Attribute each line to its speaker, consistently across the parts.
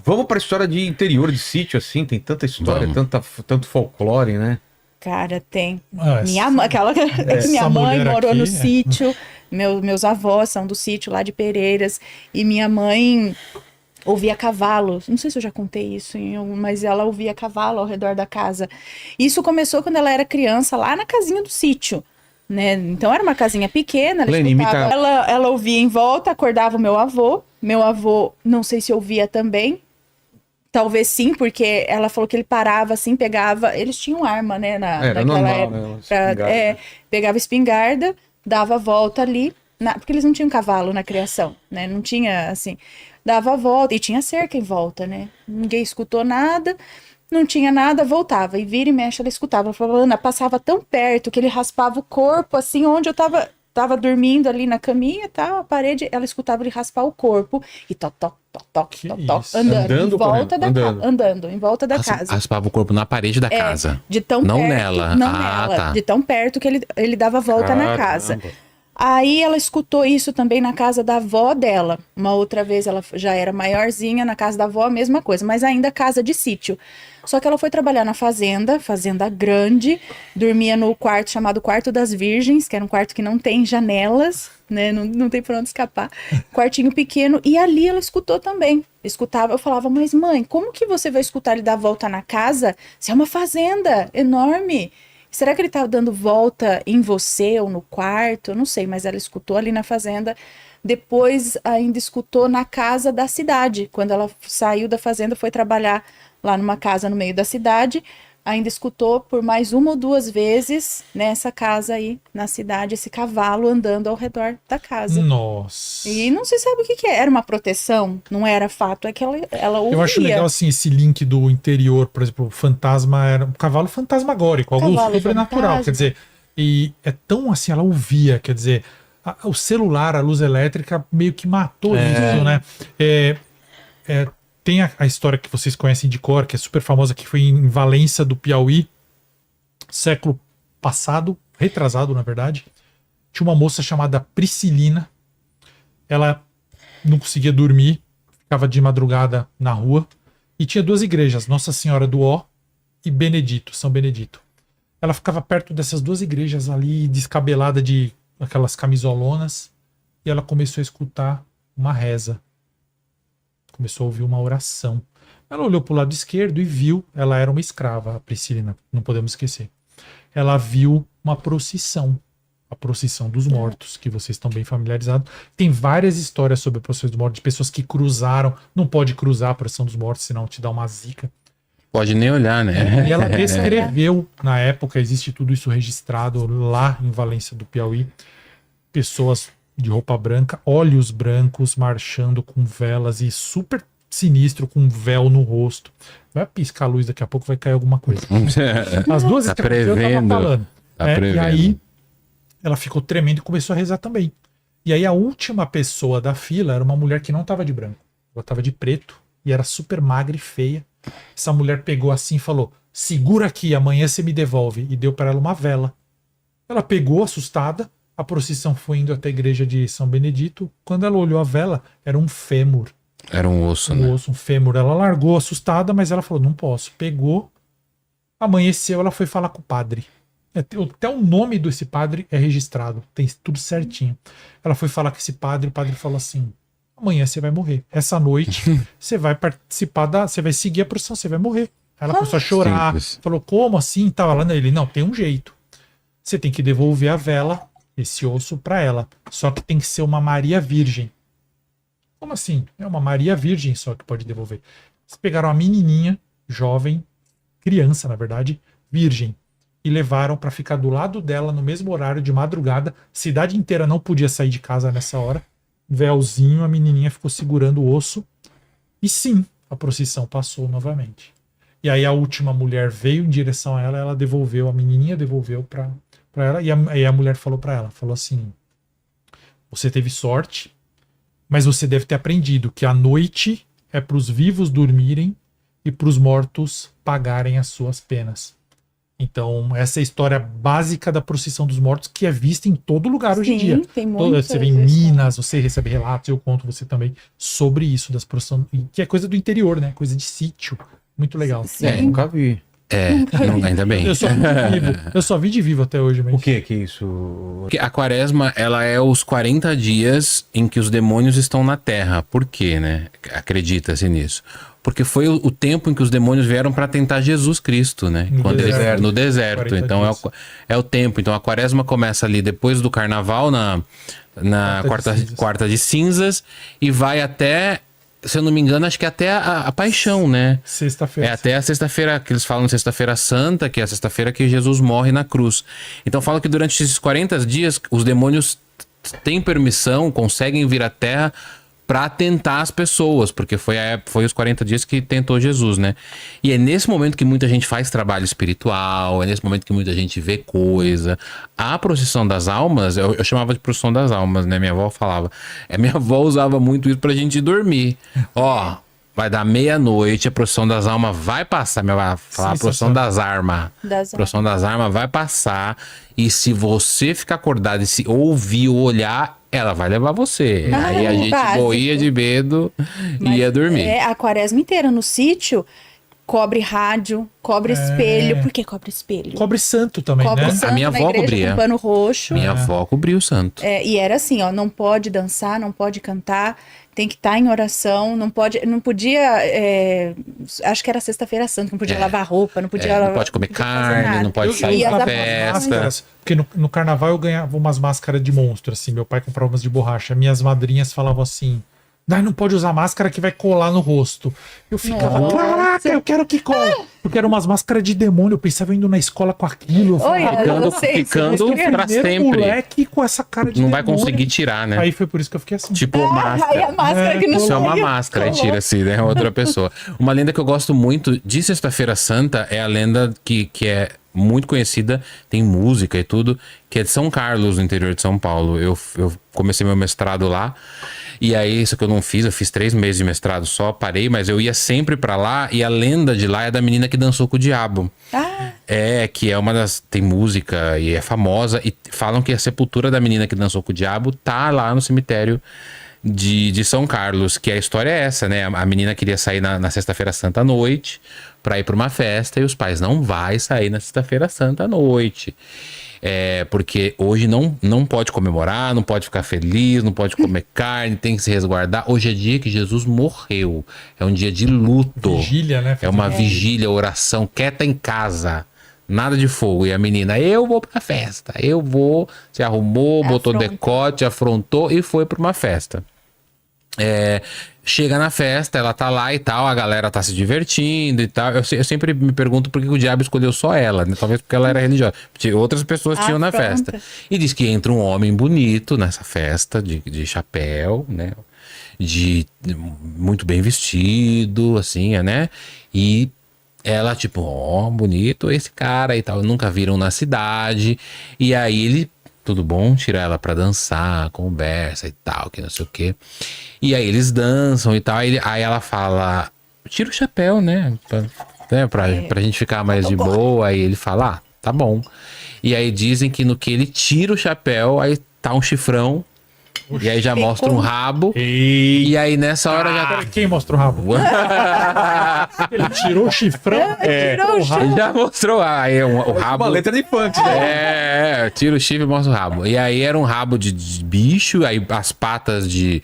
Speaker 1: Vamos pra história de interior, de sítio, assim, tem tanta história, tanto folclore, né?
Speaker 2: Cara, tem.
Speaker 3: Essa,
Speaker 2: É que minha mãe morou
Speaker 3: aqui,
Speaker 2: no sítio, meus avós são do sítio lá de Pereiras, e minha mãe ouvia cavalo. Não sei se eu já contei isso, mas ela ouvia cavalo ao redor da casa. Isso começou quando ela era criança, lá na casinha do sítio. Né? Então era uma casinha pequena, ela ouvia em volta, acordava o meu avô. Meu avô, não sei se ouvia também. Talvez sim, porque ela falou que ele parava assim, pegava. Eles tinham arma, né?
Speaker 1: Era
Speaker 2: naquela
Speaker 1: normal,
Speaker 2: época.
Speaker 1: né? Espingarda.
Speaker 2: Pegava espingarda, dava a volta ali, porque eles não tinham cavalo na criação, né? Não tinha assim. Dava a volta, e tinha cerca em volta, né? Ninguém escutou nada, não tinha nada, voltava. E vira e mexe, ela escutava. Ela falava, Ana, passava tão perto que ele raspava o corpo, assim, onde eu tava dormindo ali na caminha, tá, a parede, ela escutava ele raspar o corpo e toc, andando em volta da casa, andando em volta da casa.
Speaker 4: Raspava o corpo na parede da casa.
Speaker 2: De tão
Speaker 4: não
Speaker 2: perto,
Speaker 4: nela.
Speaker 2: Não nela,
Speaker 4: tá.
Speaker 2: de tão perto que ele dava volta na casa. Aí ela escutou isso também na casa da avó dela. Uma outra vez ela já era maiorzinha, na casa da avó a mesma coisa, mas ainda casa de sítio. Só que ela foi trabalhar na fazenda grande, dormia no quarto chamado Quarto das Virgens, que era um quarto que não tem janelas, né? Não tem por onde escapar. Quartinho pequeno, e ali ela escutou também. Escutava, eu falava, mas mãe, como que você vai escutar ele dar volta na casa se é uma fazenda enorme? Será que ele tá dando volta em você ou no quarto? Eu não sei, mas ela escutou ali na fazenda. Depois ainda escutou na casa da cidade. Quando ela saiu da fazenda, foi trabalhar lá numa casa no meio da cidade. Ainda escutou por mais uma ou duas vezes nessa casa aí, na cidade, esse cavalo andando ao redor da casa.
Speaker 3: Nossa.
Speaker 2: E não se sabe o que é. Era uma proteção? Não era fato, é que ela ouvia.
Speaker 3: Eu acho legal, assim, esse link do interior, por exemplo, o fantasma era um cavalo fantasmagórico, algo sobrenatural, quer dizer, e é tão assim, ela ouvia, quer dizer, o celular, a luz elétrica meio que matou isso, né? Tem a história que vocês conhecem de cor, que é super famosa, que foi em Valença do Piauí, século passado, retrasado, na verdade. Tinha uma moça chamada Priscilina. Ela não conseguia dormir, ficava de madrugada na rua. E tinha duas igrejas, Nossa Senhora do Ó e Benedito, São Benedito. Ela ficava perto dessas duas igrejas ali, descabelada de aquelas camisolonas. E ela começou a escutar uma reza. Começou a ouvir uma oração. Ela olhou para o lado esquerdo e viu, ela era uma escrava, a Priscilina, não podemos esquecer. Ela viu uma procissão, a procissão dos mortos, que vocês estão bem familiarizados. Tem várias histórias sobre a procissão dos mortos, de pessoas que cruzaram, não pode cruzar a procissão dos mortos, senão te dá uma zica.
Speaker 4: Pode nem olhar, né?
Speaker 3: E ela descreveu, na época, existe tudo isso registrado lá em Valência do Piauí, pessoas de roupa branca, olhos brancos, marchando com velas e super sinistro, com um véu no rosto. Vai piscar a luz, daqui a pouco vai cair alguma coisa. As duas
Speaker 4: tá
Speaker 3: escreveu, eu tava falando. E aí ela ficou tremendo e começou a rezar também. E aí a última pessoa da fila era uma mulher que não tava de branco. Ela tava de preto e era super magra e feia. Essa mulher pegou assim e falou, segura aqui, amanhã você me devolve. E deu para ela uma vela. Ela pegou, assustada. A procissão foi indo até a igreja de São Benedito. Quando ela olhou a vela, era um fêmur.
Speaker 4: Era um osso, né?
Speaker 3: Um fêmur. Ela largou assustada, mas ela falou, não posso. Pegou, amanheceu, ela foi falar com o padre. Até o nome desse padre é registrado. Tem tudo certinho. Ela foi falar com esse padre, o padre falou assim, amanhã você vai morrer. Essa noite você vai participar você vai seguir a procissão, você vai morrer. Ela começou a chorar. Simples. Falou, como assim? Tava lá nele. Não, tem um jeito. Você tem que devolver a vela, esse osso, para ela. Só que tem que ser uma Maria Virgem. Como assim? É uma Maria Virgem só que pode devolver. Eles pegaram uma menininha, jovem, criança na verdade, virgem, e levaram para ficar do lado dela no mesmo horário de madrugada. A cidade inteira não podia sair de casa nessa hora. Véuzinho, a menininha ficou segurando o osso. E sim, a procissão passou novamente. E aí a última mulher veio em direção a ela, ela devolveu, a menininha devolveu para ela, e aí a mulher falou para ela, falou assim, você teve sorte, mas você deve ter aprendido que a noite é para os vivos dormirem e para os mortos pagarem as suas penas. Então, essa é a história básica da procissão dos mortos, que é vista em todo lugar hoje em dia.
Speaker 2: Tem muitas
Speaker 3: Você vê em Minas, você recebe relatos, eu conto você também sobre isso, das procissões, que é coisa do interior, né? Coisa de sítio. Muito legal.
Speaker 2: Sim.
Speaker 1: Nunca vi.
Speaker 4: Ainda bem.
Speaker 3: Eu só vi de vivo. Eu só vi de vivo até hoje. Mas...
Speaker 1: O que é isso?
Speaker 4: Porque a quaresma, ela é os 40 dias em que os demônios estão na terra. Por quê, né? Acredita-se nisso. Porque foi o tempo em que os demônios vieram para tentar Jesus Cristo, né? No deserto. Então é o tempo. Então a quaresma começa ali depois do carnaval, na quarta de cinzas, e vai até, se eu não me engano, acho que até a paixão, né?
Speaker 3: Sexta-feira.
Speaker 4: É até a sexta-feira, que eles falam sexta-feira santa, que é a sexta-feira que Jesus morre na cruz. Então fala que durante esses 40 dias os demônios têm permissão, conseguem vir à terra para tentar as pessoas, porque foi os 40 dias que tentou Jesus, né? E é nesse momento que muita gente faz trabalho espiritual, é nesse momento que muita gente vê coisa. A procissão das almas, eu chamava de procissão das almas, né? Minha avó falava. Minha avó usava muito isso pra gente dormir. Ó, vai dar meia-noite, a procissão das almas vai passar. Minha avó falava, a procissão das armas. A procissão das armas vai passar. E se você ficar acordado e se ouvir ou olhar, ela vai levar você. Aí a gente morria de medo e ia dormir.
Speaker 2: A quaresma inteira no sítio, cobre rádio, cobre espelho. Por que cobre espelho?
Speaker 3: Cobre santo também,
Speaker 2: Cobre
Speaker 3: né?
Speaker 2: santo
Speaker 4: A minha avó cobria.
Speaker 2: com pano roxo.
Speaker 4: Minha avó cobriu o santo.
Speaker 2: E era assim, ó, não pode dançar, não pode cantar, tem que estar em oração, não podia, acho que era sexta-feira santa, não podia lavar roupa, não podia...
Speaker 4: Não pode comer carne, não pode sair pra festa.
Speaker 3: Porque no carnaval eu ganhava umas máscaras de monstro, assim, meu pai comprava umas de borracha, minhas madrinhas falavam assim... Não pode usar máscara que vai colar no rosto. Eu ficava, caraca, eu quero que cole. Porque eram umas máscaras de demônio. Eu pensava indo na escola com aquilo.
Speaker 4: Ficando pra sempre.
Speaker 3: Moleque com essa cara de
Speaker 4: não
Speaker 3: demônio.
Speaker 4: vai conseguir tirar, né?
Speaker 3: Aí foi por isso que eu fiquei assim.
Speaker 4: Tipo máscara.
Speaker 2: Aí a máscara que não
Speaker 4: Isso é uma
Speaker 2: saía.
Speaker 4: máscara, tira assim, né? Outra pessoa. Uma lenda que eu gosto muito de Sexta-feira Santa é a lenda que é muito conhecida, tem música e tudo, que é de São Carlos, no interior de São Paulo. Eu comecei meu mestrado lá. E aí, isso que eu não fiz, eu fiz 3 meses de mestrado só, parei, mas eu ia sempre pra lá, e a lenda de lá é da menina que dançou com o diabo. Que é uma das... tem música e é famosa, e falam que a sepultura da menina que dançou com o diabo tá lá no cemitério de São Carlos, que a história é essa, né? A menina queria sair na Sexta-feira Santa à noite pra ir pra uma festa, e os pais não vai sair na Sexta-feira Santa à noite. Porque hoje não pode comemorar, não pode ficar feliz, não pode comer carne, tem que se resguardar. Hoje é dia que Jesus morreu, é um dia de luto.
Speaker 3: Vigília, né?
Speaker 4: É uma vigília, oração, quieta em casa, nada de fogo. E a menina, eu vou pra festa, eu vou, se arrumou, botou decote, afrontou e foi pra uma festa. Chega na festa, ela tá lá e tal, a galera tá se divertindo e tal. Eu sempre me pergunto por que o diabo escolheu só ela, né? Talvez porque ela era religiosa. Outras pessoas tinham na festa. E diz que entra um homem bonito nessa festa, de chapéu, né? Muito bem vestido, assim, né? E ela, tipo, bonito esse cara e tal. Nunca viram na cidade. E aí ele... tudo bom, tira ela pra dançar, conversa e tal, que não sei o quê. E aí eles dançam e tal, aí ela fala, tira o chapéu, né? Pra gente ficar mais de boa. Aí ele fala, tá bom. E aí dizem que no que ele tira o chapéu, aí tá um chifrão. E aí já mostra um rabo. E aí nessa hora já...
Speaker 3: Quem mostra o rabo? Ele tirou o chifrão?
Speaker 2: Tirou o chifrão.
Speaker 4: Ele já mostrou aí, o rabo.
Speaker 1: Uma letra de funk, né?
Speaker 4: Tira o chifre e mostra o rabo. E aí era um rabo de bicho, aí as patas de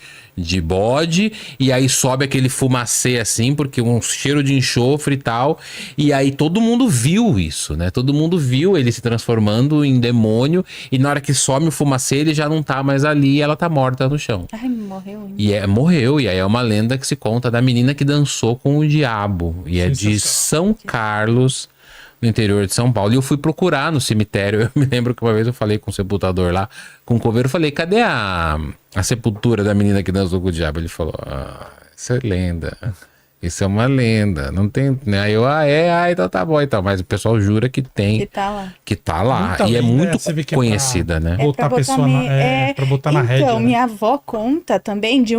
Speaker 4: bode, e aí sobe aquele fumacê assim, porque um cheiro de enxofre e tal. E aí todo mundo viu isso, né? Todo mundo viu ele se transformando em demônio, e na hora que some o fumacê, ele já não tá mais ali, e ela tá morta no chão.
Speaker 2: Ai, morreu.
Speaker 4: Morreu, e aí é uma lenda que se conta da menina que dançou com o diabo. E é de São Carlos, no interior de São Paulo. E eu fui procurar no cemitério. Eu me lembro que uma vez eu falei com o sepultador lá, com o coveiro, falei, cadê a sepultura da menina que dançou com o diabo? Ele falou, isso é lenda. Isso é uma lenda. Não tem. Né? Aí eu, então tá bom e tal. Mas o pessoal jura que tem.
Speaker 2: Que tá lá.
Speaker 4: Que tá lá.
Speaker 3: Muita
Speaker 4: E é
Speaker 3: lenda,
Speaker 4: muito
Speaker 3: você vê que é
Speaker 4: conhecida, né?
Speaker 3: Botar a
Speaker 2: pra
Speaker 3: pessoa
Speaker 2: botar
Speaker 3: pra botar na
Speaker 2: Então,
Speaker 3: rédea, né?
Speaker 2: minha avó conta também de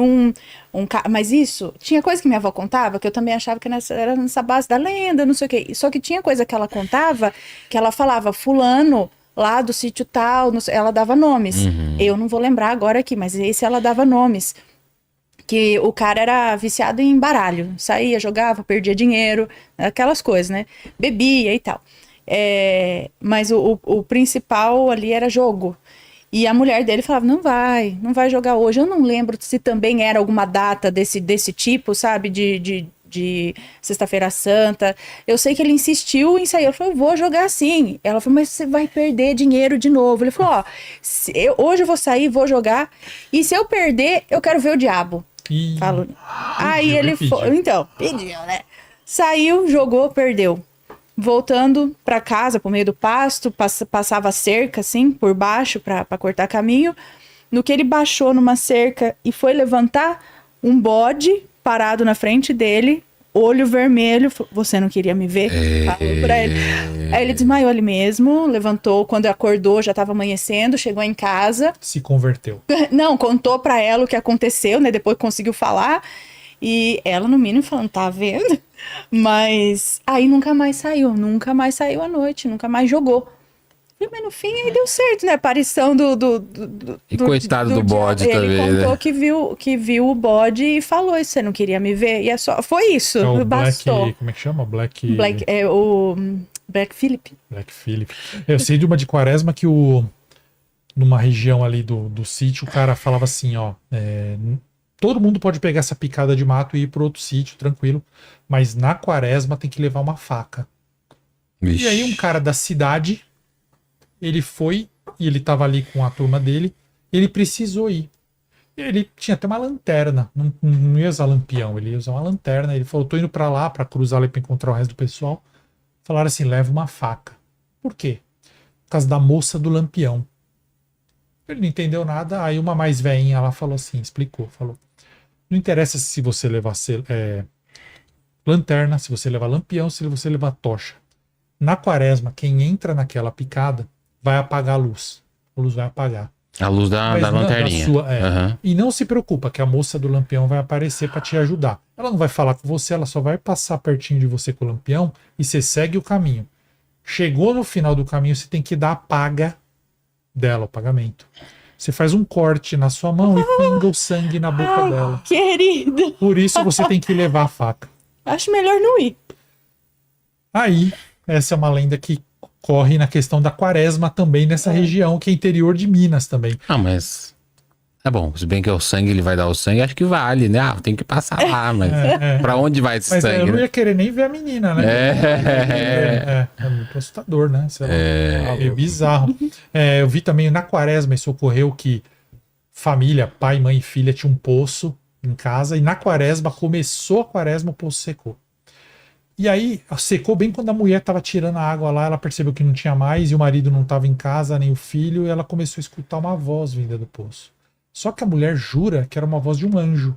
Speaker 2: mas isso, tinha coisa que minha avó contava que eu também achava que era nessa base da lenda, não sei o quê. Só que tinha coisa que ela contava que ela falava, fulano lá do sítio tal, ela dava nomes. Eu não vou lembrar agora aqui, mas esse ela dava nomes. Que o cara era viciado em baralho. Saía, jogava, perdia dinheiro, aquelas coisas, né? Bebia e tal. Mas o principal ali era jogo. E a mulher dele falava, não vai jogar hoje. Eu não lembro se também era alguma data desse tipo, sabe? De Sexta-feira Santa. Eu sei que ele insistiu em sair. Eu falei, eu vou jogar sim. Ela falou, mas você vai perder dinheiro de novo. Ele falou, hoje eu vou sair, vou jogar. E se eu perder, eu quero ver o diabo. Falo. Aí ele foi. Então, pediu, né? Saiu, jogou, perdeu. Voltando pra casa, por meio do pasto, passava cerca, assim, por baixo, pra cortar caminho. No que ele baixou numa cerca e foi levantar, um bode parado na frente dele, olho vermelho. Você não queria me ver? Falou pra ele. Aí ele desmaiou ali mesmo, levantou. Quando acordou, já tava amanhecendo, chegou em casa.
Speaker 3: Se converteu.
Speaker 2: Não, contou pra ela o que aconteceu, né? Depois conseguiu falar. E ela, no mínimo, falando, tá vendo? Mas aí nunca mais saiu à noite, nunca mais jogou. Mas no fim aí deu certo, né? A aparição
Speaker 4: E coitado do bode também,
Speaker 2: ele contou
Speaker 4: né?
Speaker 2: que viu o bode e falou isso, você não queria me ver? E foi isso,
Speaker 3: É o
Speaker 2: bastou.
Speaker 3: Como é que chama? Black
Speaker 2: Phillip.
Speaker 3: Black Phillip. Eu sei de uma de Quaresma que numa região ali do sítio, o cara falava assim, ó, todo mundo pode pegar essa picada de mato e ir pro outro sítio, tranquilo, mas na Quaresma tem que levar uma faca.
Speaker 4: Vixe.
Speaker 3: E aí um cara da cidade, ele foi, e ele tava ali com a turma dele, ele precisou ir. E ele tinha até uma lanterna, não ia usar lampião, ele ia usar uma lanterna. Ele falou, tô indo pra lá, pra cruzar ali pra encontrar o resto do pessoal. Falaram assim, leva uma faca. Por quê? Por causa da moça do lampião. Ele não entendeu nada, aí uma mais velhinha lá falou assim, explicou, falou, não interessa se você levar lanterna, se você levar lampião, se você levar tocha. Na Quaresma, quem entra naquela picada vai apagar a luz. A luz vai apagar.
Speaker 4: A luz da lanterninha.
Speaker 3: Uhum. E não se preocupa que a moça do lampião vai aparecer para te ajudar. Ela não vai falar com você, ela só vai passar pertinho de você com o lampião e você segue o caminho. Chegou no final do caminho, você tem que dar a paga dela, o pagamento. Você faz um corte na sua mão e pinga o sangue na boca dela.
Speaker 2: Querida.
Speaker 3: Por isso você tem que levar a faca.
Speaker 2: Acho melhor não ir.
Speaker 3: Aí, essa é uma lenda que corre na questão da Quaresma também nessa região, que é interior de Minas também.
Speaker 4: Ah, mas é bom, se bem que é o sangue, ele vai dar o sangue, acho que vale, né? Ah, tem que passar lá, mas pra onde vai esse sangue?
Speaker 3: Eu não
Speaker 4: né?
Speaker 3: ia querer nem ver a menina, né? É muito assustador, né? Sei lá, é bizarro. Eu vi também na Quaresma, isso ocorreu que família, pai, mãe e filha tinha um poço em casa e na Quaresma, começou a Quaresma, o poço secou. E aí, secou bem quando a mulher estava tirando a água lá, ela percebeu que não tinha mais e o marido não estava em casa, nem o filho, e ela começou a escutar uma voz vinda do poço. Só que a mulher jura que era uma voz de um anjo.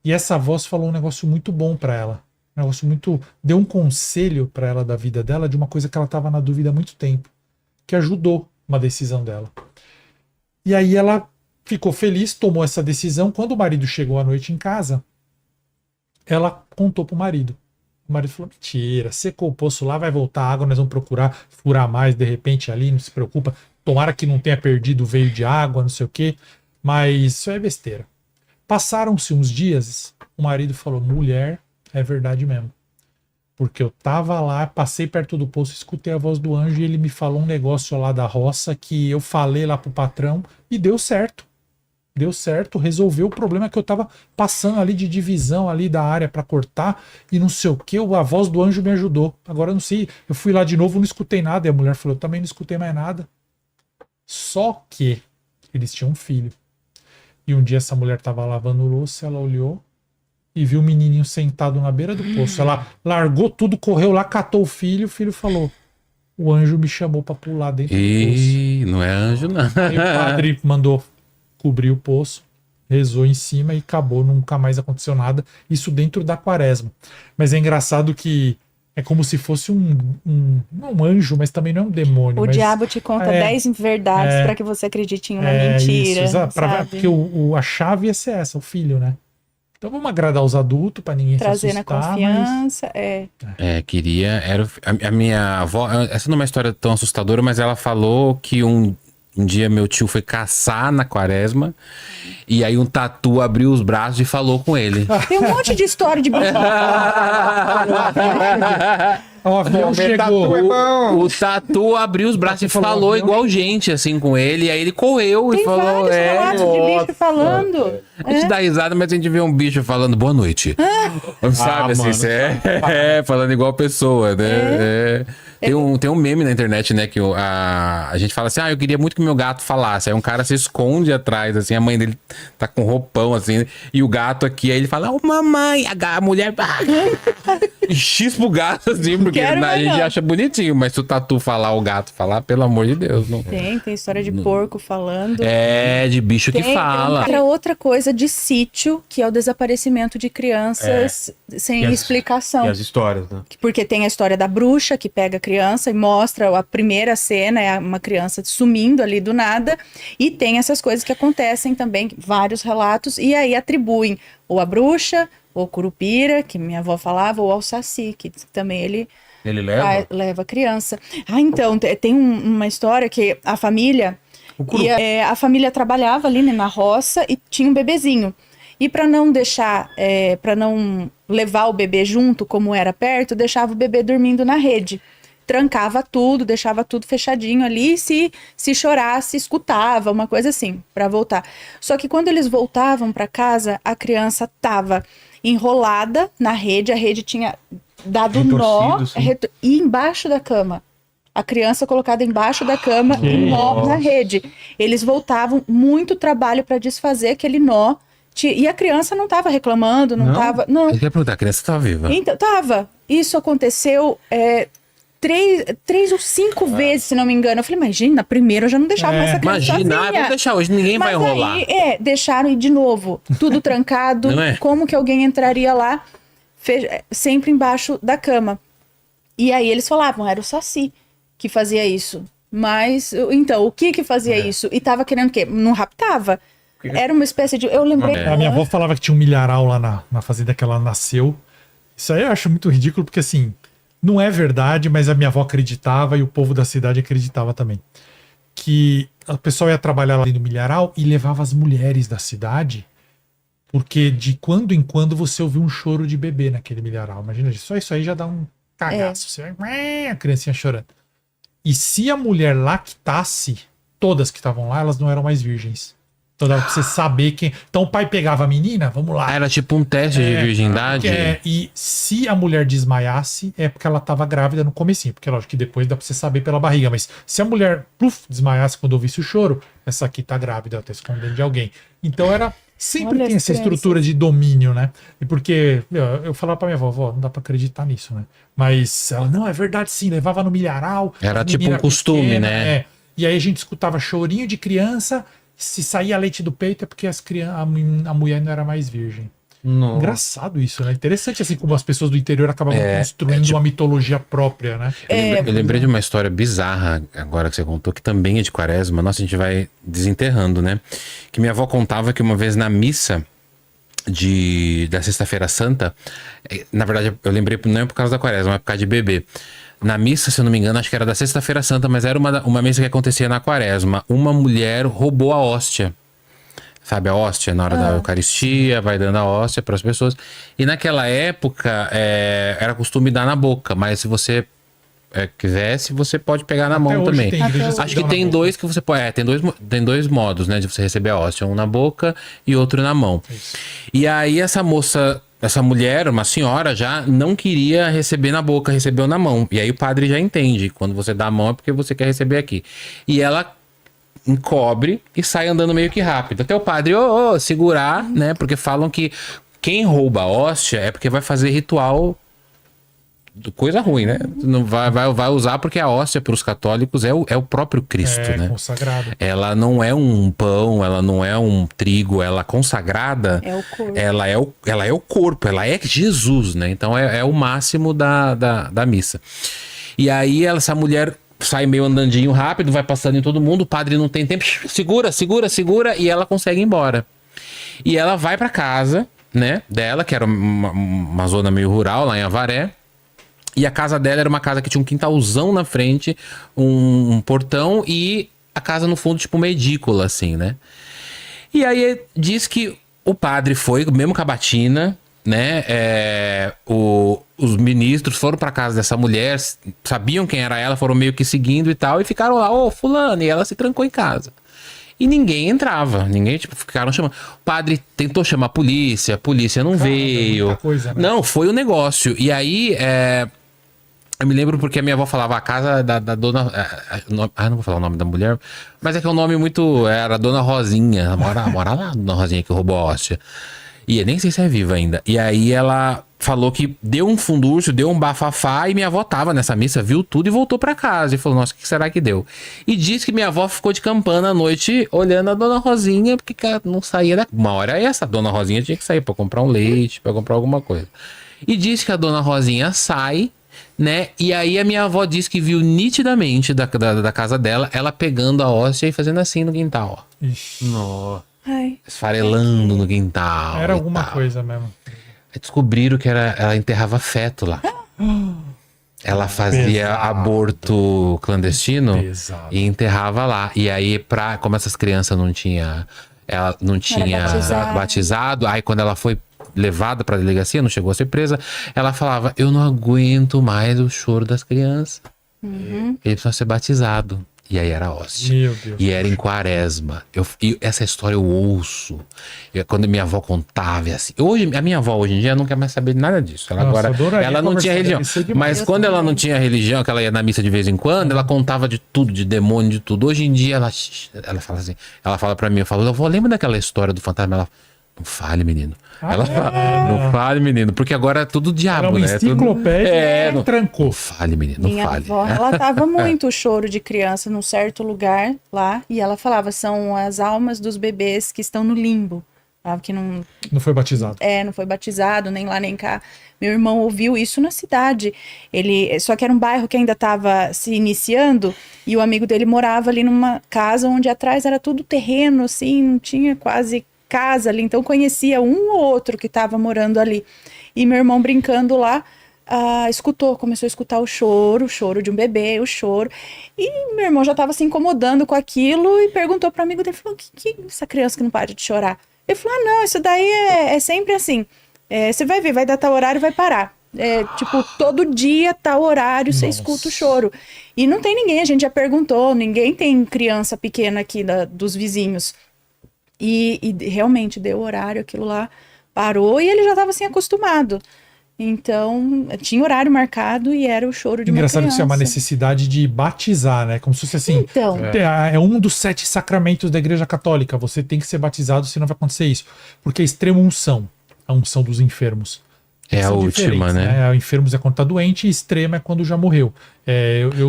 Speaker 3: E essa voz falou um negócio muito bom para ela. Um negócio muito... Deu um conselho para ela da vida dela de uma coisa que ela estava na dúvida há muito tempo. Que ajudou uma decisão dela. E aí ela ficou feliz, tomou essa decisão. Quando o marido chegou à noite em casa, ela contou pro marido. O marido falou, mentira, secou o poço lá, vai voltar a água, nós vamos procurar furar mais de repente ali, não se preocupa. Tomara que não tenha perdido o veio de água, não sei o quê. Mas isso é besteira. Passaram-se uns dias, o marido falou, mulher, é verdade mesmo. Porque eu tava lá, passei perto do poço, escutei a voz do anjo e ele me falou um negócio lá da roça que eu falei lá pro patrão e deu certo. Deu certo, resolveu o problema que eu tava passando ali de divisão ali da área para cortar e não sei o que, a voz do anjo me ajudou. Agora eu não sei, eu fui lá de novo, não escutei nada. E a mulher falou, eu também não escutei mais nada. Só que eles tinham um filho. E um dia essa mulher tava lavando louça, ela olhou e viu o menininho sentado na beira do poço. Ela largou tudo, correu lá, catou o filho falou, o anjo me chamou para pular dentro do poço.
Speaker 4: Não é anjo não.
Speaker 3: Aí o padre mandou cobrir o poço rezou em cima e acabou, nunca mais aconteceu nada. Isso dentro da quaresma. Mas é engraçado que é como se fosse não um anjo, mas também não é um demônio.
Speaker 2: O
Speaker 3: mas
Speaker 2: diabo te conta 10 verdades para que você acredite em uma mentira.
Speaker 3: Isso, exato.
Speaker 2: Sabe?
Speaker 3: Porque a chave ia ser essa, o filho, né? Então vamos agradar os adultos para ninguém
Speaker 2: Trazer
Speaker 3: se
Speaker 2: na
Speaker 3: assustar.
Speaker 2: confiança.
Speaker 4: Queria. A minha avó. Essa não é uma história tão assustadora, mas ela falou que um dia meu tio foi caçar na quaresma. E aí um tatu abriu os braços e falou com ele.
Speaker 2: Tem um monte de história de bicho.
Speaker 3: O avião chegou.
Speaker 4: O tatu abriu os braços e falou igual gente, assim, com ele. E aí ele correu
Speaker 2: Tem
Speaker 4: e falou.
Speaker 2: vários relatos de bicho falando.
Speaker 4: A gente dá risada, mas a gente vê um bicho falando boa noite. Sabe, assim,
Speaker 1: mano.
Speaker 4: falando igual pessoa, né? Tem um meme na internet, né? Que a gente fala assim: eu queria muito que meu gato falasse. Aí um cara se esconde atrás, assim, a mãe dele tá com roupão, assim, e o gato aqui, aí ele fala: mamãe, a mulher. Chispa o gato, assim, porque a gente acha bonitinho, mas se o tatu falar, o gato falar, pelo amor de Deus, não.
Speaker 2: Tem história de porco falando.
Speaker 4: De bicho que fala.
Speaker 2: Outra coisa de sítio, que é o desaparecimento de crianças sem explicação.
Speaker 1: E as histórias, né?
Speaker 2: Porque tem a história da bruxa que pega a criança e mostra a primeira cena, é uma criança sumindo ali do nada. E tem essas coisas que acontecem também, vários relatos, e aí atribuem ou a bruxa, ou curupira, que minha avó falava, ou ao saci, que também ele leva a criança. Então, tem uma história que a família... a família trabalhava ali, né, na roça e tinha um bebezinho. E para não deixar, para não levar o bebê junto, como era perto, deixava o bebê dormindo na rede. Trancava tudo, deixava tudo fechadinho ali, se chorasse, escutava, uma coisa assim, para voltar. Só que quando eles voltavam para casa, a criança tava enrolada na rede, a rede tinha dado nó, e embaixo da cama. A criança colocada embaixo da cama, um nó na rede. Eles voltavam, muito trabalho para desfazer aquele nó. E a criança não estava reclamando, não estava... Não.
Speaker 4: Eu queria perguntar, a criança estava viva?
Speaker 2: Então, tava. Isso aconteceu 3 ou 5 vezes, se não me engano. Eu falei, imagina, na primeira eu já não deixava mais essa criança
Speaker 4: Imagina,
Speaker 2: sozinha.
Speaker 4: vamos deixar hoje, ninguém vai rolar.
Speaker 2: Aí, deixaram ir de novo, tudo trancado.
Speaker 4: Não é?
Speaker 2: Como que alguém entraria lá? Sempre embaixo da cama. E aí eles falavam, era o Saci que fazia isso. Mas, então, o que fazia isso? E tava querendo o quê? Não raptava. Era uma espécie de... Eu lembrei...
Speaker 3: A minha avó falava que tinha um milharal lá na fazenda que ela nasceu. Isso aí eu acho muito ridículo, porque assim, não é verdade, mas a minha avó acreditava e o povo da cidade acreditava também. Que o pessoal ia trabalhar lá no milharal e levava as mulheres da cidade, porque de quando em quando você ouvia um choro de bebê naquele milharal. Imagina, só isso aí já dá um cagaço. Você vai, a criancinha chorando. E se a mulher lactasse, todas que estavam lá, elas não eram mais virgens. Então dava pra você saber quem... Então o pai pegava a menina, vamos lá.
Speaker 4: Era tipo um teste de virgindade?
Speaker 3: E se a mulher desmaiasse, é porque ela tava grávida no comecinho. Porque lógico que depois dá pra você saber pela barriga. Mas se a mulher desmaiasse quando ouvisse o choro, essa aqui tá grávida, ela tá escondendo de alguém. Então era... Sempre tem essa estrutura de domínio, né? E porque eu falava pra minha avó, não dá pra acreditar nisso, né? Mas ela, não, é verdade sim, levava no milharal.
Speaker 4: Era tipo um costume, pequena, né?
Speaker 3: E aí a gente escutava chorinho de criança, se saía leite do peito é porque a mulher não era mais virgem.
Speaker 1: Nossa.
Speaker 3: Engraçado isso, né? Interessante assim como as pessoas do interior acabam construindo uma mitologia própria, né?
Speaker 4: Eu lembrei de uma história bizarra agora que você contou, que também é de quaresma. Nossa, a gente vai desenterrando, né? Que minha avó contava que uma vez na missa da Sexta-feira Santa, na verdade eu lembrei não é por causa da quaresma, mas por causa de bebê. Na missa, se eu não me engano, acho que era da Sexta-feira Santa, mas era uma missa que acontecia na quaresma. Uma mulher roubou a hóstia. Sabe, a hóstia na hora da Eucaristia, vai dando a hóstia para as pessoas. E naquela época era costume dar na boca, mas se você quisesse, você pode pegar na mão também. Acho que tem dois que você pode. Tem dois modos, né, de você receber a hóstia, um na boca e outro na mão. Isso. E aí essa mulher, uma senhora já, não queria receber na boca, recebeu na mão. E aí o padre já entende, quando você dá a mão é porque você quer receber aqui. E ela encobre e sai andando meio que rápido. Até o padre, segurar, né? Porque falam que quem rouba a hóstia é porque vai fazer ritual coisa ruim, né? Não vai usar porque a hóstia para os católicos é o próprio Cristo, né?
Speaker 3: Consagrado.
Speaker 4: Ela não é um pão, ela não é um trigo, ela consagrada,
Speaker 2: É o corpo.
Speaker 4: ela é o corpo, ela é Jesus, né? Então é o máximo da missa. E aí essa mulher sai meio andandinho rápido, vai passando em todo mundo, o padre não tem tempo, segura, e ela consegue ir embora. E ela vai pra casa, né, dela, que era uma zona meio rural lá em Avaré. E a casa dela era uma casa que tinha um quintalzão na frente, um portão e a casa no fundo, tipo uma edícula, assim, né? E aí diz que o padre foi, mesmo com a batina, né? Os ministros foram pra casa dessa mulher, sabiam quem era ela, foram meio que seguindo e tal, e ficaram lá, ô, fulano, e ela se trancou em casa. E ninguém entrava, ninguém, tipo, ficaram chamando. O padre tentou chamar a polícia não veio.
Speaker 3: Muita coisa, né?
Speaker 4: Não, foi o negócio. E aí, eu me lembro porque a minha avó falava a casa da dona... não vou falar o nome da mulher, mas é que é um nome muito... Era a Dona Rosinha, ela mora lá, a Dona Rosinha que roubou a hóstia. E eu nem sei se é viva ainda. E aí ela falou que deu um fundúrcio, deu um bafafá, e minha avó tava nessa missa, viu tudo e voltou pra casa. E falou, nossa, o que será que deu? E disse que minha avó ficou de campana à noite olhando a Dona Rosinha, porque ela não saía da... Uma hora essa Dona Rosinha tinha que sair pra comprar um leite, pra comprar alguma coisa. E disse que a Dona Rosinha sai, né? E aí a minha avó disse que viu nitidamente da casa dela, ela pegando a hóstia e fazendo assim no quintal, ó.
Speaker 3: Ixi,
Speaker 1: Nossa.
Speaker 2: Ai,
Speaker 4: Esfarelando no quintal.
Speaker 3: era
Speaker 4: e
Speaker 3: alguma
Speaker 4: tal.
Speaker 3: coisa mesmo.
Speaker 4: Aí descobriram que ela enterrava feto lá. Ela fazia
Speaker 3: Pesado.
Speaker 4: aborto clandestino
Speaker 3: Pesado.
Speaker 4: e enterrava lá. E aí, como essas crianças ela não tinha batizado, aí quando ela foi levada pra delegacia, não chegou a ser presa, ela falava, eu não aguento mais o choro das crianças. Ele precisa ser batizado. E aí era hóstia.
Speaker 3: Meu Deus.
Speaker 4: E era em quaresma. E essa história eu ouço. Quando minha avó contava, assim. A minha avó hoje em dia não quer mais saber de nada disso. Ela
Speaker 3: Nossa,
Speaker 4: agora.
Speaker 3: adoraria
Speaker 4: Ela não tinha
Speaker 3: conversar,
Speaker 4: religião.
Speaker 3: deve ser demais.
Speaker 4: Mas quando ela não tinha religião, que ela ia na missa de vez em quando, ela contava de tudo, de demônio, de tudo. Hoje em dia ela fala assim. Ela fala pra mim, eu falo, avó, lembra daquela história do fantasma? Ela, não fale, menino. Ela fala, não fale, menino. Porque agora é tudo diabo,
Speaker 3: Era uma
Speaker 4: né?
Speaker 3: enciclopédia
Speaker 4: não
Speaker 3: trancou.
Speaker 4: Não fale, menino, não
Speaker 2: minha
Speaker 4: fale.
Speaker 2: avó relatava muito o choro de criança num certo lugar lá, e ela falava, são as almas dos bebês que estão no limbo, tá? Que não
Speaker 3: Não foi batizado.
Speaker 2: não foi batizado, nem lá nem cá. Meu irmão ouviu isso na cidade. Só que era um bairro que ainda estava se iniciando, e o amigo dele morava ali numa casa onde atrás era tudo terreno, assim, não tinha quase casa ali, então conhecia um ou outro que estava morando ali. E meu irmão brincando lá, começou a escutar o choro de um bebê, o choro. E meu irmão já estava se incomodando com aquilo e perguntou para o amigo dele, falou, que essa criança que não para de chorar? Ele falou, não, isso daí é sempre assim. Você vai ver, vai dar tal horário e vai parar. Tipo, todo dia, tal horário, você escuta o choro. E não tem ninguém, a gente já perguntou, ninguém tem criança pequena aqui dos vizinhos. E realmente deu horário, aquilo lá parou e ele já estava assim acostumado. Então, tinha horário marcado e era o choro de uma
Speaker 3: Engraçado que isso é uma
Speaker 2: criança.
Speaker 3: necessidade de batizar, né? Como se fosse assim.
Speaker 2: Então,
Speaker 3: É um dos 7 sacramentos da Igreja Católica. Você tem que ser batizado, senão vai acontecer isso. Porque a extrema unção, a unção dos enfermos.
Speaker 4: É a
Speaker 3: São
Speaker 4: última,
Speaker 3: diferentes,
Speaker 4: né?
Speaker 3: A enfermos é quando tá doente e extrema é quando já morreu.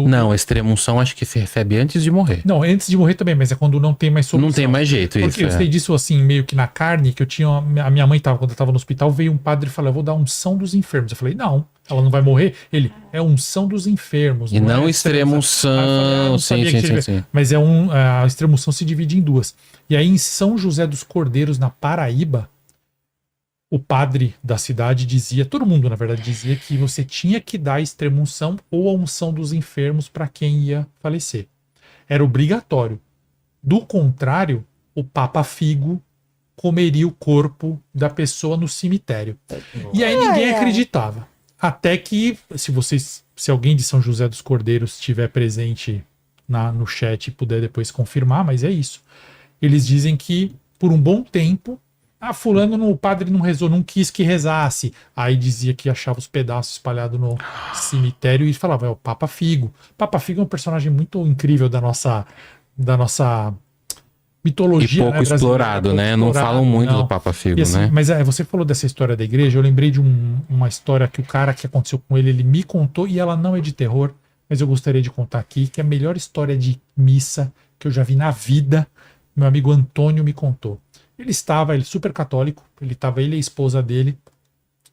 Speaker 4: Não, a extrema-unção acho que se recebe antes de morrer.
Speaker 3: Não, antes de morrer também, mas é quando não tem mais solução.
Speaker 4: Não tem mais jeito isso.
Speaker 3: Porque eu sei disso assim, meio que na carne, que eu tinha. A minha mãe tava, quando eu tava no hospital, veio um padre e falou: eu vou dar unção dos enfermos. Eu falei, não, ela não vai morrer. Ele, é unção dos enfermos.
Speaker 4: E não
Speaker 3: é
Speaker 4: extrema-unção.
Speaker 3: Aí eu falei, eu não
Speaker 4: Sim,
Speaker 3: sabia
Speaker 4: sim,
Speaker 3: que tinha-
Speaker 4: sim.
Speaker 3: Mas a extrema-unção se divide em duas. E aí, em São José dos Cordeiros, na Paraíba, o padre da cidade dizia, todo mundo na verdade dizia, que você tinha que dar a extrema-unção ou a unção dos enfermos para quem ia falecer. Era obrigatório. Do contrário, o Papa Figo comeria o corpo da pessoa no cemitério. E aí ninguém acreditava. Até que, se alguém de São José dos Cordeiros estiver presente no chat e puder depois confirmar, mas é isso. Eles dizem que, por um bom tempo, fulano, o padre não rezou, não quis que rezasse. Aí dizia que achava os pedaços espalhados no cemitério e falava, é o Papa Figo. Papa Figo é um personagem muito incrível da nossa mitologia.
Speaker 4: E pouco
Speaker 3: brasileira,
Speaker 4: explorado,
Speaker 3: pouco
Speaker 4: né? Não
Speaker 3: explorado,
Speaker 4: falam muito
Speaker 3: não.
Speaker 4: do Papa Figo,
Speaker 3: E assim,
Speaker 4: né?
Speaker 3: mas você falou dessa história da igreja, eu lembrei de uma história que o cara que aconteceu com ele me contou, e ela não é de terror, mas eu gostaria de contar aqui, que é a melhor história de missa que eu já vi na vida, meu amigo Antônio me contou. Ele super católico, ele e a esposa dele,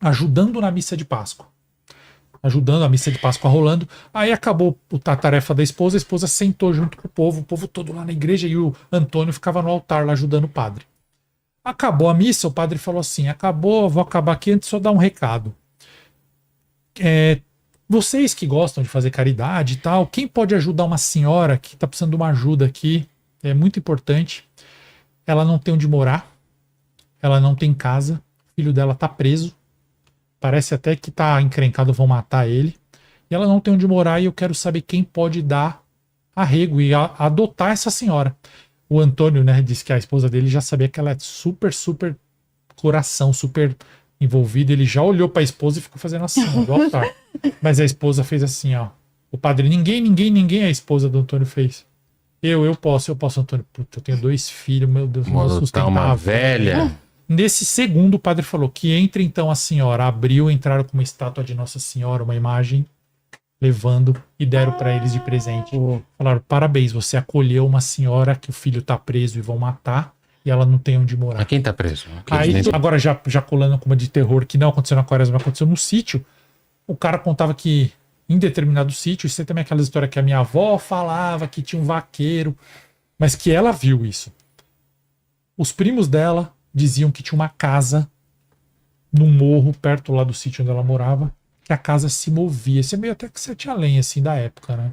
Speaker 3: ajudando na missa de Páscoa. Ajudando a missa de Páscoa rolando. Aí acabou a tarefa da esposa, a esposa sentou junto com o povo todo lá na igreja, e o Antônio ficava no altar lá ajudando o padre. Acabou a missa, o padre falou assim: acabou, vou acabar aqui antes de só dar um recado. Vocês que gostam de fazer caridade e tal, quem pode ajudar uma senhora que está precisando de uma ajuda aqui? É muito importante. Ela não tem onde morar, ela não tem casa, o filho dela está preso, parece até que está encrencado, vão matar ele, e ela não tem onde morar, e eu quero saber quem pode dar arrego e adotar essa senhora. O Antônio, né, disse que a esposa dele já sabia que ela é super, super coração, super envolvida. Ele já olhou para a esposa e ficou fazendo assim, do altar. Mas a esposa fez assim, ó. O padre, ninguém, a esposa do Antônio fez. Eu posso, Antônio. Puta, eu tenho 2 filhos, meu Deus.
Speaker 4: Tá uma velha.
Speaker 3: Nesse segundo, o padre falou que entra então a senhora. Entraram com uma estátua de Nossa Senhora, uma imagem, levando, e deram para eles de presente. Falaram: parabéns, você acolheu uma senhora que o filho tá preso e vão matar, e ela não tem onde morar.
Speaker 4: Mas quem tá preso?
Speaker 3: Aí, agora já colando com uma de terror que não aconteceu na Quaresma, aconteceu no sítio. O cara contava que em determinado sítio, isso também é aquela história que a minha avó falava, que tinha um vaqueiro, mas que ela viu isso. Os primos dela diziam que tinha uma casa num morro perto lá do sítio onde ela morava, que a casa se movia. Isso é meio até que sete além, assim, da época, né?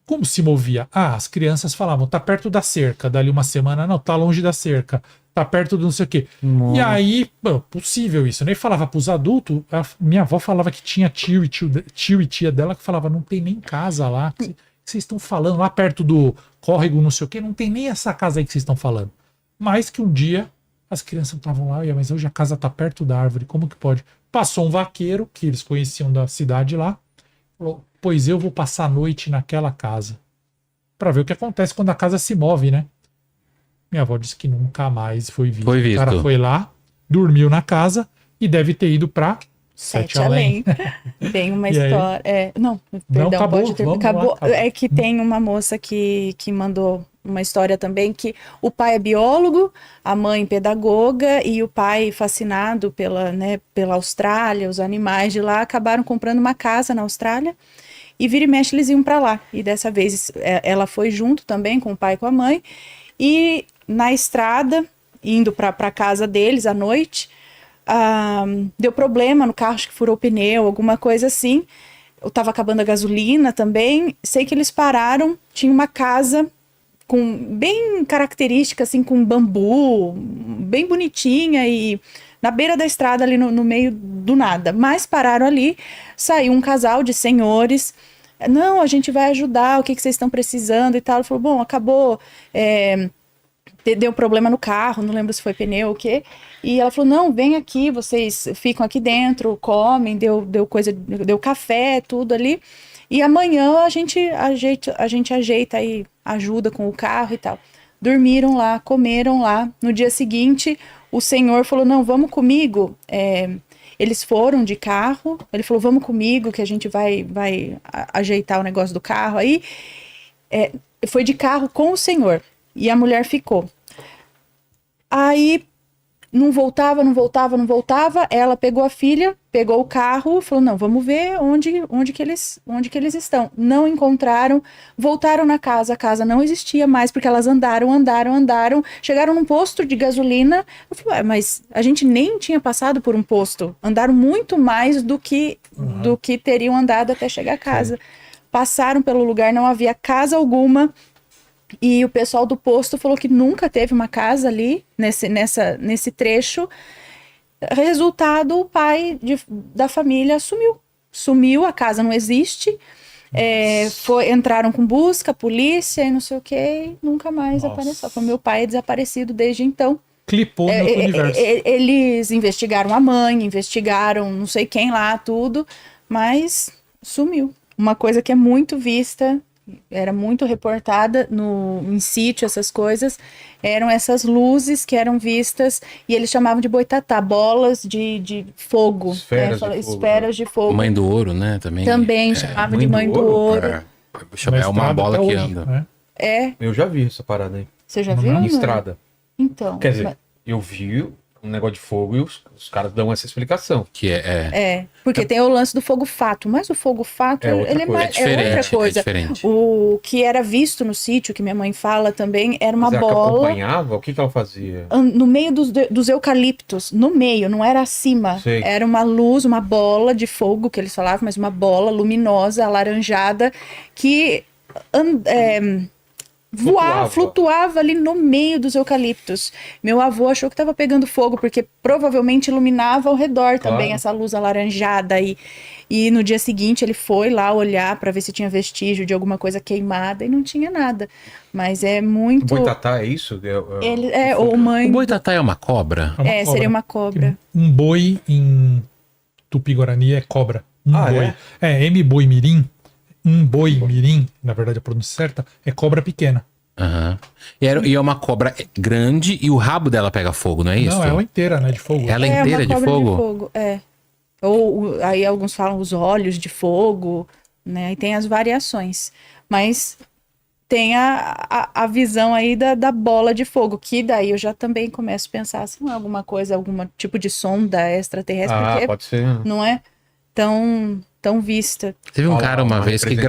Speaker 3: Como se movia? As crianças falavam: tá perto da cerca. Dali uma semana, não, tá longe da cerca. Tá perto do não sei o quê.
Speaker 1: Nossa.
Speaker 3: E aí, possível isso. Eu nem falava pros adultos. Minha avó falava que tinha tio e tia dela que falava: não tem nem casa lá. Que vocês estão falando lá perto do córrego, não sei o quê. Não tem nem essa casa aí que vocês estão falando. Mas que um dia as crianças estavam lá, mas hoje a casa tá perto da árvore. Como que pode? Passou um vaqueiro que eles conheciam da cidade lá. Falou: pois eu vou passar a noite naquela casa. Pra ver o que acontece quando a casa se move, né? Minha avó disse que nunca mais foi visto. O cara foi lá, dormiu na casa e deve ter ido pra Sete Além.
Speaker 2: Tem uma história. Não, perdão,
Speaker 3: acabou,
Speaker 2: pode ter.
Speaker 3: acabou.
Speaker 2: É que tem uma moça que mandou uma história também, que o pai é biólogo, a mãe pedagoga, e o pai, fascinado pela Austrália, os animais de lá, acabaram comprando uma casa na Austrália. E vira e mexe eles iam para lá. E dessa vez ela foi junto também com o pai e com a mãe. E na estrada, indo para a casa deles à noite, deu problema no carro, acho que furou o pneu, alguma coisa assim. Eu tava acabando a gasolina também. Sei que eles pararam, tinha uma casa bem característica, assim, com bambu, bem bonitinha, e na beira da estrada ali no meio do nada. Mas pararam ali, saiu um casal de senhores: não, a gente vai ajudar, o que vocês estão precisando e tal. Ele falou: bom, acabou, deu problema no carro, não lembro se foi pneu ou o quê. E ela falou: não, vem aqui, vocês ficam aqui dentro, comem, deu café, tudo ali. E amanhã a gente ajeita aí, ajuda com o carro e tal. Dormiram lá, comeram lá. No dia seguinte, o senhor falou: não, vamos comigo. Eles foram de carro. Ele falou: vamos comigo que a gente vai ajeitar o negócio do carro aí. Foi de carro com o senhor. E a mulher ficou. Aí não voltava. Ela pegou a filha, pegou o carro, falou: não, vamos ver onde que eles estão. Não encontraram, voltaram na casa, a casa não existia mais, porque elas andaram, chegaram num posto de gasolina. Eu falei: mas a gente nem tinha passado por um posto, andaram muito mais do que teriam andado até chegar a casa. Passaram pelo lugar, não havia casa alguma. E o pessoal do posto falou que nunca teve uma casa ali, nesse trecho. Resultado, o pai da família sumiu, a casa não existe. Entraram com busca, polícia e não sei o que, nunca mais apareceu. Foi: meu pai é desaparecido desde então.
Speaker 3: Clipou no universo.
Speaker 2: Eles investigaram a mãe, investigaram não sei quem lá, tudo, mas sumiu. Uma coisa que é muito vista era muito reportada em sítio, essas coisas, eram essas luzes que eram vistas, e eles chamavam de boitatá, bolas de fogo.
Speaker 1: Esferas
Speaker 2: né?
Speaker 1: de fogo,
Speaker 2: Esferas de fogo.
Speaker 4: Mãe do ouro, né? Também.
Speaker 2: Também chamavam de mãe do ouro.
Speaker 4: É,
Speaker 3: Na
Speaker 4: é uma
Speaker 3: estrada
Speaker 4: bola
Speaker 3: até
Speaker 4: que
Speaker 3: hoje,
Speaker 4: anda.
Speaker 3: né?
Speaker 2: É,
Speaker 1: Eu já vi essa parada aí.
Speaker 2: você já
Speaker 3: Não
Speaker 2: viu?
Speaker 3: é?
Speaker 1: Em
Speaker 2: Ana?
Speaker 1: estrada.
Speaker 2: Então.
Speaker 1: Quer dizer,
Speaker 2: mas-
Speaker 1: eu vi um negócio de fogo e os caras dão essa explicação.
Speaker 4: Que é.
Speaker 2: Porque tem o lance do fogo fato, mas o fogo fato
Speaker 1: É outra
Speaker 2: ele
Speaker 1: coisa.
Speaker 2: é,
Speaker 4: É diferente,
Speaker 2: outra coisa.
Speaker 4: é diferente.
Speaker 2: O que era visto no sítio, que minha mãe fala também, era uma
Speaker 1: Mas ela
Speaker 2: bola
Speaker 1: acompanhava? O que ela fazia?
Speaker 2: no meio dos eucaliptos, no meio, não era acima.
Speaker 1: Sei.
Speaker 2: Era uma luz, uma bola de fogo, que eles falavam, mas uma bola luminosa, alaranjada, que flutuava ali no meio dos eucaliptos. Meu avô achou que estava pegando fogo, porque provavelmente iluminava ao redor também
Speaker 1: Claro.
Speaker 2: essa luz alaranjada. E no dia seguinte ele foi lá olhar para ver se tinha vestígio de alguma coisa queimada e não tinha nada. Mas é muito.
Speaker 1: Boitatá é isso?
Speaker 2: Ou
Speaker 4: O
Speaker 2: mãe.
Speaker 4: boitatá é uma cobra?
Speaker 2: Seria uma cobra.
Speaker 3: Um boi em Tupi-Guarani é cobra. Um
Speaker 1: Ah,
Speaker 3: boi. M boi mirim. Um boi mirim, na verdade a pronúncia certa, é cobra pequena.
Speaker 4: Aham. E é uma cobra grande e o rabo dela pega fogo, não é isso?
Speaker 3: Não, ela inteira, né? De fogo.
Speaker 4: Ela
Speaker 2: É
Speaker 4: inteira
Speaker 2: uma
Speaker 4: de
Speaker 2: cobra
Speaker 4: fogo?
Speaker 2: É. Ou aí alguns falam os olhos de fogo, né? E tem as variações. Mas tem a visão aí da bola de fogo, que daí eu já também começo a pensar se não é alguma coisa, algum tipo de sonda extraterrestre,
Speaker 1: Ah,
Speaker 2: porque
Speaker 1: pode ser.
Speaker 2: não é tão vista.
Speaker 4: Teve um
Speaker 1: Olha lá,
Speaker 4: cara uma
Speaker 1: uma
Speaker 4: vez que
Speaker 1: representação.